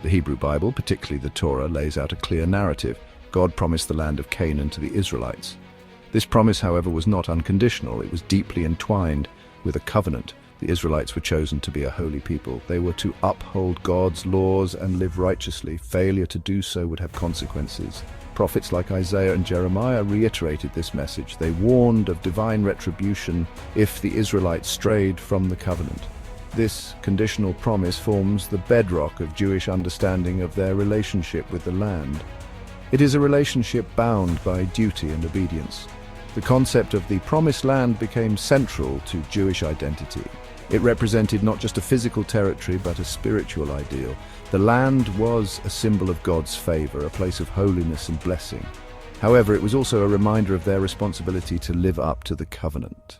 The Hebrew Bible, particularly the Torah, lays out a clear narrative. God promised the land of Canaan to the Israelites. This promise, however, was not unconditional. It was deeply entwined with a covenant. The Israelites were chosen to be a holy people. They were to uphold God's laws and live righteously. Failure to do so would have consequences. Prophets like Isaiah and Jeremiah reiterated this message. They warned of divine retribution if the Israelites strayed from the covenant. This conditional promise forms the bedrock of Jewish understanding of their relationship with the land. It is a relationship bound by duty and obedience. The concept of the Promised Land became central to Jewish identity. It represented not just a physical territory, but a spiritual ideal. The land was a symbol of God's favor, a place of holiness and blessing. However, it was also a reminder of their responsibility to live up to the covenant.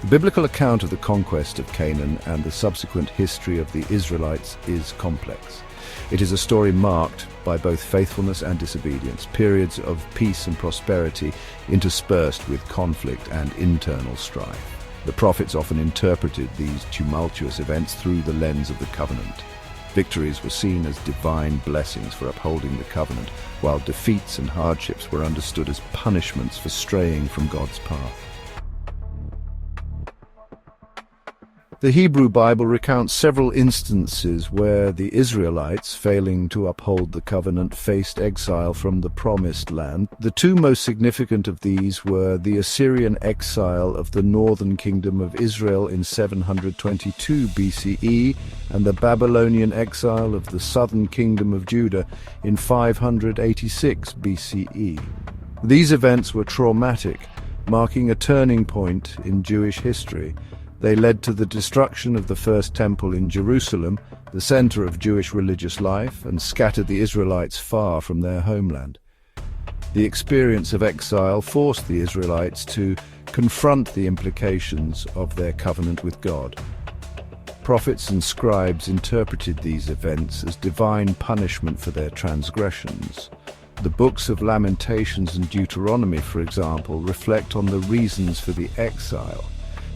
The biblical account of the conquest of Canaan and the subsequent history of the Israelites is complex. It is a story marked by both faithfulness and disobedience, periods of peace and prosperity interspersed with conflict and internal strife. The prophets often interpreted these tumultuous events through the lens of the covenant. Victories were seen as divine blessings for upholding the covenant, while defeats and hardships were understood as punishments for straying from God's path. The Hebrew Bible recounts several instances where the Israelites, failing to uphold the covenant, faced exile from the Promised Land. The two most significant of these were the Assyrian exile of the northern kingdom of Israel in 722 BCE and the Babylonian exile of the southern kingdom of Judah in 586 BCE. These events were traumatic, marking a turning point in Jewish history. They led to the destruction of the first temple in Jerusalem, the center of Jewish religious life, and scattered the Israelites far from their homeland. The experience of exile forced the Israelites to confront the implications of their covenant with God. Prophets and scribes interpreted these events as divine punishment for their transgressions. The books of Lamentations and Deuteronomy, for example, reflect on the reasons for the exile.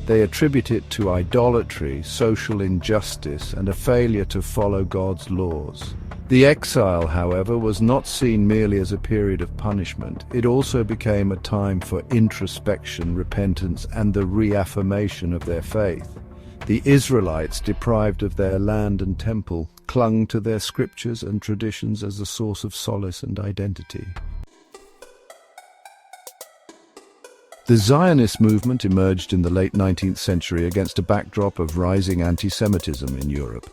They attribute it to idolatry, social injustice, and a failure to follow God's laws. The exile, however, was not seen merely as a period of punishment. It also became a time for introspection, repentance, and the reaffirmation of their faith. The Israelites, deprived of their land and temple, clung to their scriptures and traditions as a source of solace and identity. The Zionist movement emerged in the late 19th century against a backdrop of rising anti-Semitism in Europe.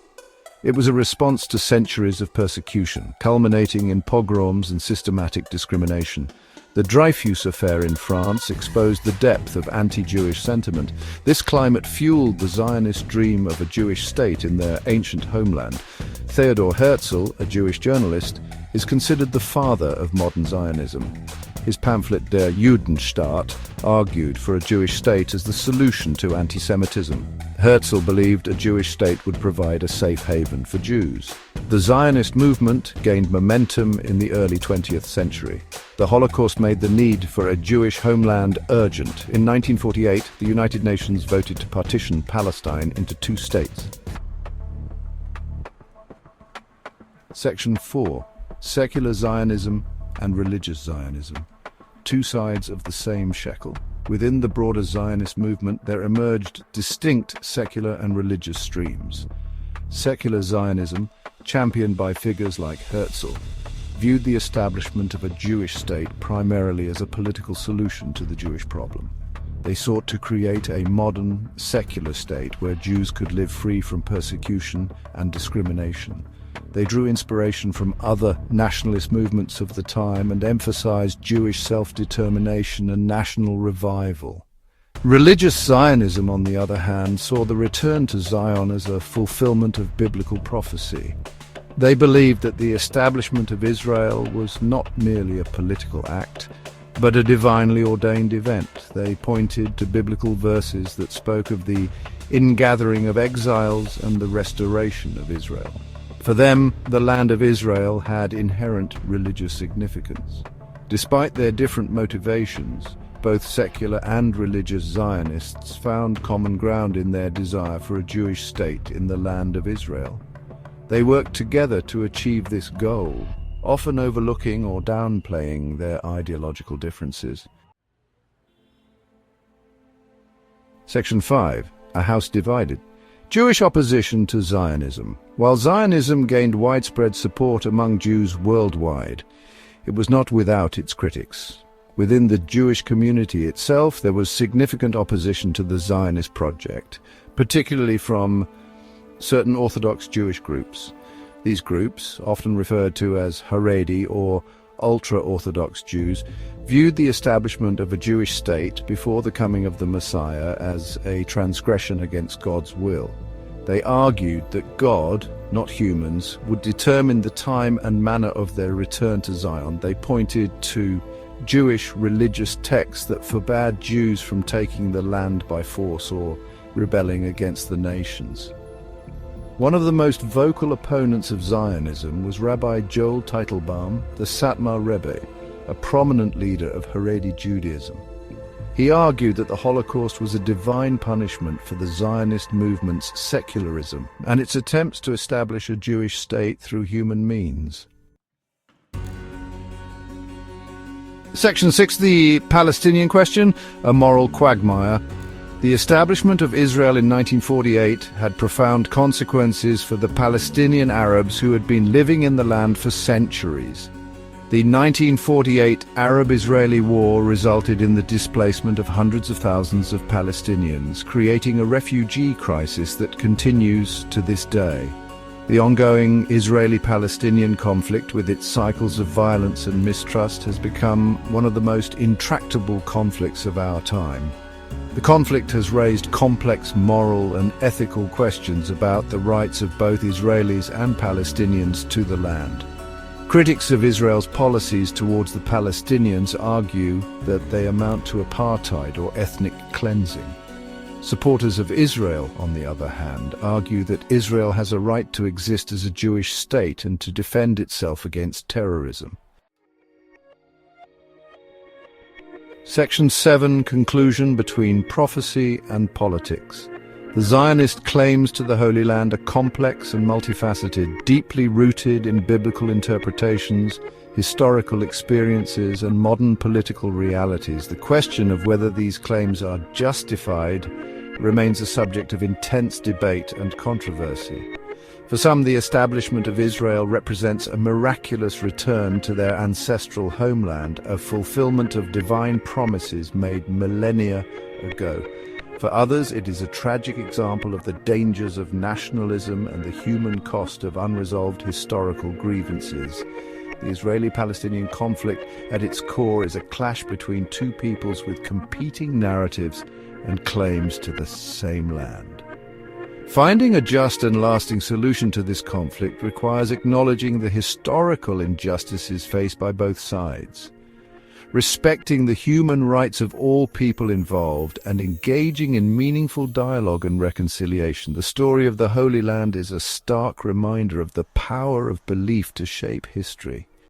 It was a response to centuries of persecution, culminating in pogroms and systematic discrimination. The Dreyfus Affair in France exposed the depth of anti-Jewish sentiment. This climate fueled the Zionist dream of a Jewish state in their ancient homeland. Theodor Herzl, a Jewish journalist, is considered the father of modern Zionism. His pamphlet Der Judenstaat argued for a Jewish state as the solution to anti-Semitism. Herzl believed a Jewish state would provide a safe haven for Jews. The Zionist movement gained momentum in the early 20th century. The Holocaust made the need for a Jewish homeland urgent. In 1948, the United Nations voted to partition Palestine into two states. Section 4. Secular Zionism and religious Zionism. Two sides of the same shekel. Within the broader Zionist movement, there emerged distinct secular and religious streams. Secular Zionism, championed by figures like Herzl, viewed the establishment of a Jewish state primarily as a political solution to the Jewish problem. They sought to create a modern, secular state where Jews could live free from persecution and discrimination. They drew inspiration from other nationalist movements of the time and emphasized Jewish self-determination and national revival. Religious Zionism, on the other hand, saw the return to Zion as a fulfillment of biblical prophecy. They believed that the establishment of Israel was not merely a political act, but a divinely ordained event. They pointed to biblical verses that spoke of the ingathering of exiles and the restoration of Israel. For them, the land of Israel had inherent religious significance. Despite their different motivations, both secular and religious Zionists found common ground in their desire for a Jewish state in the land of Israel. They worked together to achieve this goal, often overlooking or downplaying their ideological differences. Section 5. A house divided. Jewish opposition to Zionism. While Zionism gained widespread support among Jews worldwide, it was not without its critics. Within the Jewish community itself, there was significant opposition to the Zionist project, particularly from certain Orthodox Jewish groups. These groups, often referred to as Haredi or ultra-Orthodox Jews, viewed the establishment of a Jewish state before the coming of the Messiah as a transgression against God's will. They argued that God, not humans, would determine the time and manner of their return to Zion. They pointed to Jewish religious texts that forbade Jews from taking the land by force or rebelling against the nations. One of the most vocal opponents of Zionism was Rabbi Joel Teitelbaum, the Satmar Rebbe, a prominent leader of Haredi Judaism. He argued that the Holocaust was a divine punishment for the Zionist movement's secularism and its attempts to establish a Jewish state through human means. Section 6. The Palestinian question, a moral quagmire. The establishment of Israel in 1948 had profound consequences for the Palestinian Arabs who had been living in the land for centuries. The 1948 Arab-Israeli War resulted in the displacement of hundreds of thousands of Palestinians, creating a refugee crisis that continues to this day. The ongoing Israeli-Palestinian conflict, with its cycles of violence and mistrust, has become one of the most intractable conflicts of our time. The conflict has raised complex moral and ethical questions about the rights of both Israelis and Palestinians to the land. Critics of Israel's policies towards the Palestinians argue that they amount to apartheid or ethnic cleansing. Supporters of Israel, on the other hand, argue that Israel has a right to exist as a Jewish state and to defend itself against terrorism. Section 7. Conclusion between prophecy and politics. The Zionist claims to the Holy Land are complex and multifaceted, deeply rooted in biblical interpretations, historical experiences, and modern political realities. The question of whether these claims are justified remains a subject of intense debate and controversy. For some, the establishment of Israel represents a miraculous return to their ancestral homeland, a fulfillment of divine promises made millennia ago. For others, it is a tragic example of the dangers of nationalism and the human cost of unresolved historical grievances. The Israeli-Palestinian conflict at its core is a clash between two peoples with competing narratives and claims to the same land. Finding a just and lasting solution to this conflict requires acknowledging the historical injustices faced by both sides, respecting the human rights of all people involved, and engaging in meaningful dialogue and reconciliation. The story of the Holy Land is a stark reminder of the power of belief to shape history.